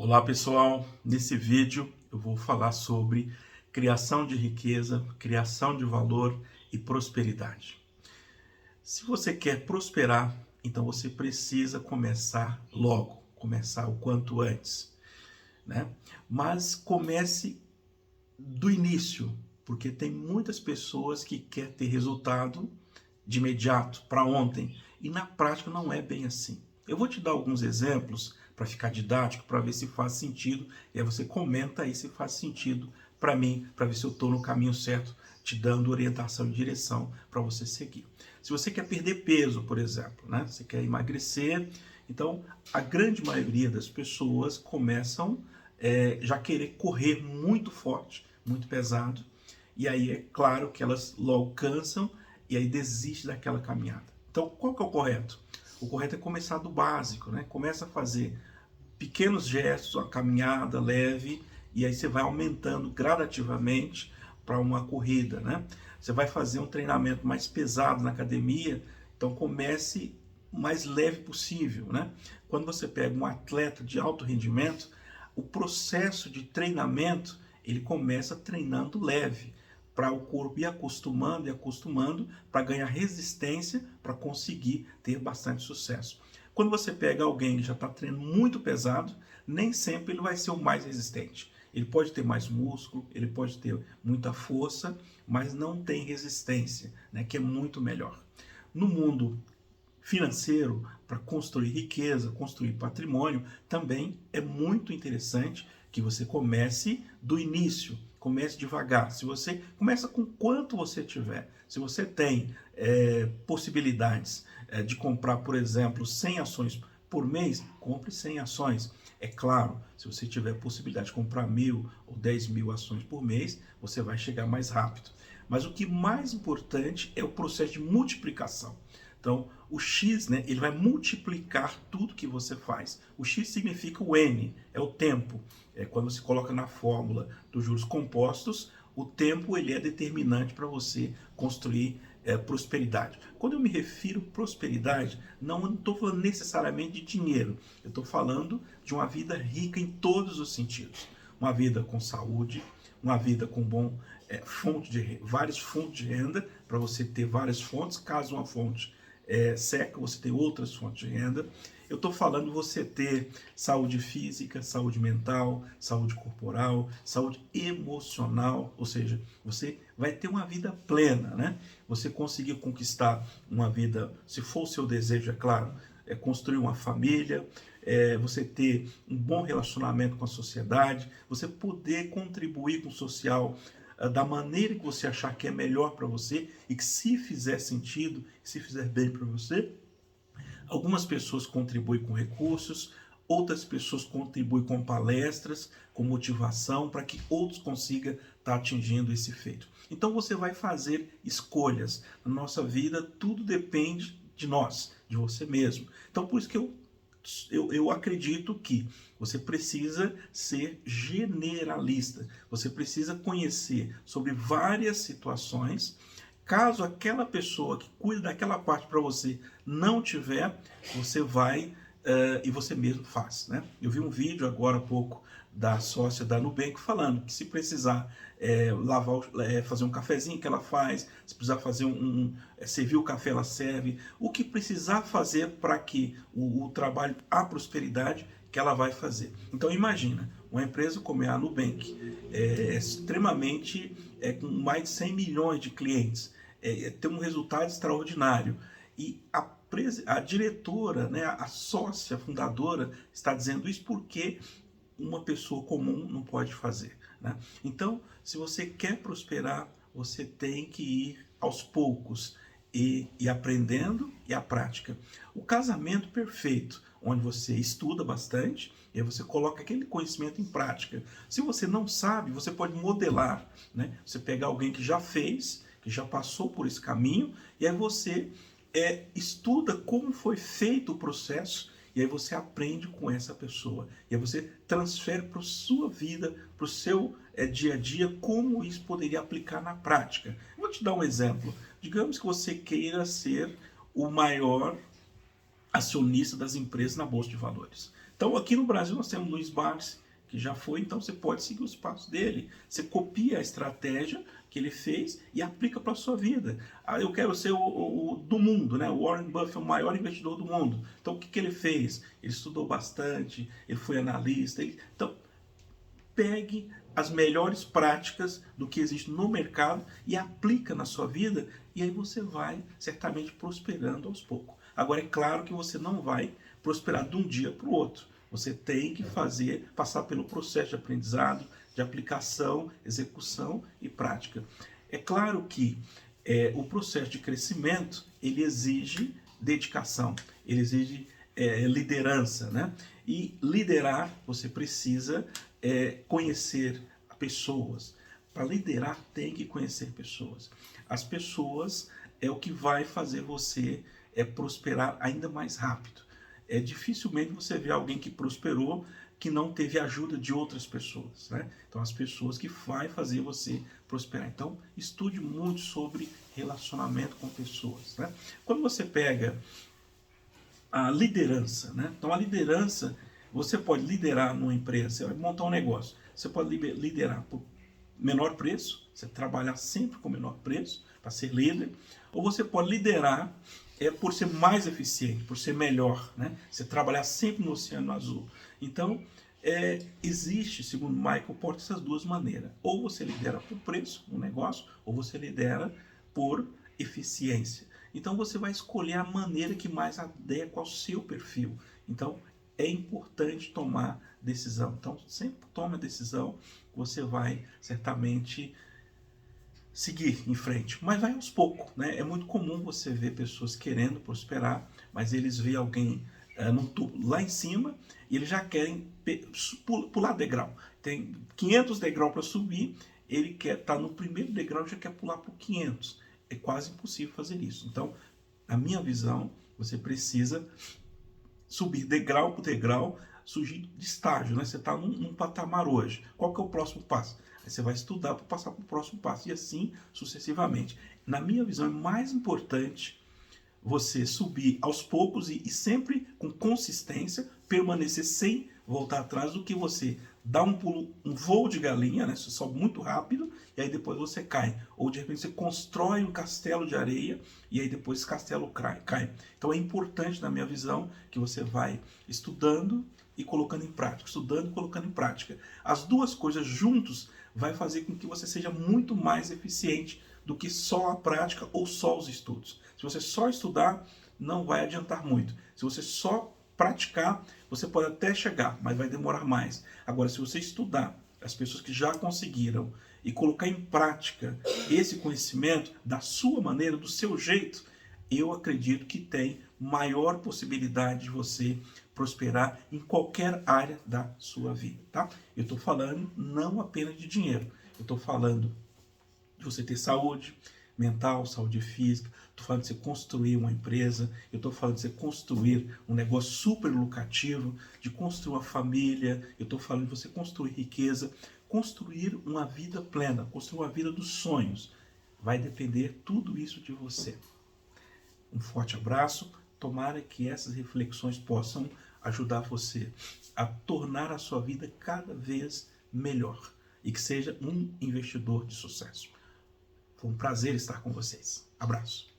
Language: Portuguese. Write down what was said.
Olá pessoal, nesse vídeo eu vou falar sobre criação de riqueza, criação de valor e prosperidade. Se você quer prosperar, então você precisa começar logo, começar o quanto antes, né? Mas comece do início, porque tem muitas pessoas que querem ter resultado de imediato, para ontem, e na prática não é bem assim. Eu vou te dar alguns exemplos para ficar didático, para ver se faz sentido, e aí você comenta aí se faz sentido para mim, para ver se eu estou no caminho certo, te dando orientação e direção para você seguir. Se você quer perder peso, por exemplo, né? Você quer emagrecer, então a grande maioria das pessoas começam já querer correr muito forte, muito pesado, e aí é claro que elas logo cansam e aí desiste daquela caminhada. Então, qual que é o correto? O correto é começar do básico, né? Começa a fazer pequenos gestos, uma caminhada leve, e aí você vai aumentando gradativamente para uma corrida, né? Você vai fazer um treinamento mais pesado na academia, então comece o mais leve possível, né? Quando você pega um atleta de alto rendimento, o processo de treinamento, ele começa treinando leve, para o corpo ir acostumando e acostumando, para ganhar resistência, para conseguir ter bastante sucesso. Quando você pega alguém que já está treinando muito pesado, nem sempre ele vai ser o mais resistente. Ele pode ter mais músculo, ele pode ter muita força, mas não tem resistência, né, que é muito melhor. No mundo financeiro, para construir riqueza, construir patrimônio, também é muito interessante que você comece do início, comece devagar. Se você começa com quanto você tiver, se você tem possibilidades de comprar, por exemplo, 100 ações por mês, compre 100 ações. É claro, se você tiver possibilidade de comprar 1.000 ou 10.000 ações por mês, você vai chegar mais rápido. Mas o que mais importante é o processo de multiplicação. Então, o X, né, ele vai multiplicar tudo que você faz. O X significa o N, é o tempo. Quando você coloca na fórmula dos juros compostos, o tempo ele é determinante para você construir prosperidade. Quando eu me refiro à prosperidade, não estou falando necessariamente de dinheiro. Eu estou falando de uma vida rica em todos os sentidos. Uma vida com saúde, uma vida com várias fontes de renda, para você ter várias fontes, caso uma fonte seca, você tem outras fontes de renda. Eu estou falando você ter saúde física, saúde mental, saúde corporal, saúde emocional, ou seja, você vai ter uma vida plena, né? Você conseguir conquistar uma vida, se for o seu desejo, é claro, construir uma família, você ter um bom relacionamento com a sociedade, você poder contribuir com o social da maneira que você achar que é melhor para você e que se fizer sentido, se fizer bem para você. Algumas pessoas contribuem com recursos, outras pessoas contribuem com palestras, com motivação, para que outros consigam estar atingindo esse feito. Então você vai fazer escolhas. Na nossa vida, tudo depende de nós, de você mesmo. Então por isso que eu acredito que você precisa ser generalista. Você precisa conhecer sobre várias situações. Caso aquela pessoa que cuida daquela parte para você não tiver, você vai e você mesmo faz, né? Eu vi um vídeo agora há pouco da sócia da Nubank falando que se precisar fazer um cafezinho que ela faz, se precisar fazer servir o café ela serve, o que precisar fazer para que o trabalho, a prosperidade que ela vai fazer. Então imagina, uma empresa como é a Nubank, extremamente, com mais de 100 milhões de clientes, tem um resultado extraordinário, e a diretora, né, a sócia fundadora está dizendo isso porque uma pessoa comum não pode fazer, né? Então, se você quer prosperar, você tem que ir aos poucos e aprendendo e a prática. O casamento perfeito, onde você estuda bastante e aí você coloca aquele conhecimento em prática. Se você não sabe, você pode modelar, né? Você pega alguém que já fez, que já passou por esse caminho, e aí você estuda como foi feito o processo, e aí você aprende com essa pessoa. E aí você transfere para a sua vida, para o seu dia a dia, como isso poderia aplicar na prática. Eu vou te dar um exemplo. Digamos que você queira ser o maior acionista das empresas na Bolsa de Valores. Então aqui no Brasil nós temos Luiz Barsi, que já foi, então você pode seguir os passos dele. Você copia a estratégia que ele fez e aplica para a sua vida. Ah, eu quero ser o do mundo, né? O Warren Buffett é o maior investidor do mundo. Então o que ele fez? Ele estudou bastante, ele foi analista. Então pegue as melhores práticas do que existe no mercado e aplica na sua vida, e aí você vai certamente prosperando aos poucos. Agora é claro que você não vai prosperar de um dia para o outro. Você tem que passar pelo processo de aprendizado, de aplicação, execução e prática. É claro que o processo de crescimento, ele exige dedicação, ele exige liderança, né? E liderar, você precisa conhecer pessoas. Para liderar, tem que conhecer pessoas. As pessoas é o que vai fazer você prosperar ainda mais rápido. Dificilmente você vê alguém que prosperou que não teve ajuda de outras pessoas, né? Então, as pessoas que vai fazer você prosperar. Então, estude muito sobre relacionamento com pessoas, né? Quando você pega a liderança, né? Então, a liderança, você pode liderar numa empresa, você vai montar um negócio, você pode liderar por menor preço, você trabalhar sempre com menor preço para ser líder, ou você pode liderar por ser mais eficiente, por ser melhor, né? Você trabalhar sempre no oceano azul. Então, existe, segundo Michael Porter, essas duas maneiras. Ou você lidera por preço, um negócio, ou você lidera por eficiência. Então, você vai escolher a maneira que mais adequa ao seu perfil. Então, é importante tomar decisão. Então, sempre tome a decisão, você vai certamente seguir em frente, mas vai aos poucos, né? É muito comum você ver pessoas querendo prosperar, mas eles veem alguém no tubo lá em cima e eles já querem pular degrau. Tem 500 degraus para subir, ele quer estar no primeiro degrau e já quer pular por 500. É quase impossível fazer isso. Então, na minha visão, você precisa subir degrau por degrau, surgir de estágio, né? Você está num patamar hoje. Qual que é o próximo passo? Aí você vai estudar para passar para o próximo passo e assim sucessivamente. Na minha visão, é mais importante você subir aos poucos e sempre com consistência, permanecer sem voltar atrás, do que você dar um pulo, um voo de galinha, né? Você sobe muito rápido e aí depois você cai. Ou de repente você constrói um castelo de areia e aí depois esse castelo cai. Então é importante, na minha visão, que você vai estudando e colocando em prática, estudando e colocando em prática. As duas coisas juntos vai fazer com que você seja muito mais eficiente do que só a prática ou só os estudos. Se você só estudar, não vai adiantar muito. Se você só praticar, você pode até chegar, mas vai demorar mais. Agora, se você estudar, as pessoas que já conseguiram, e colocar em prática esse conhecimento da sua maneira, do seu jeito, eu acredito que tem maior possibilidade de você prosperar em qualquer área da sua vida, tá? Eu estou falando não apenas de dinheiro, eu estou falando de você ter saúde mental, saúde física, estou falando de você construir uma empresa, eu estou falando de você construir um negócio super lucrativo, de construir uma família, eu estou falando de você construir riqueza, construir uma vida plena, construir uma vida dos sonhos. Vai depender tudo isso de você. Um forte abraço, tomara que essas reflexões possam ajudar você a tornar a sua vida cada vez melhor e que seja um investidor de sucesso. Foi um prazer estar com vocês. Abraço.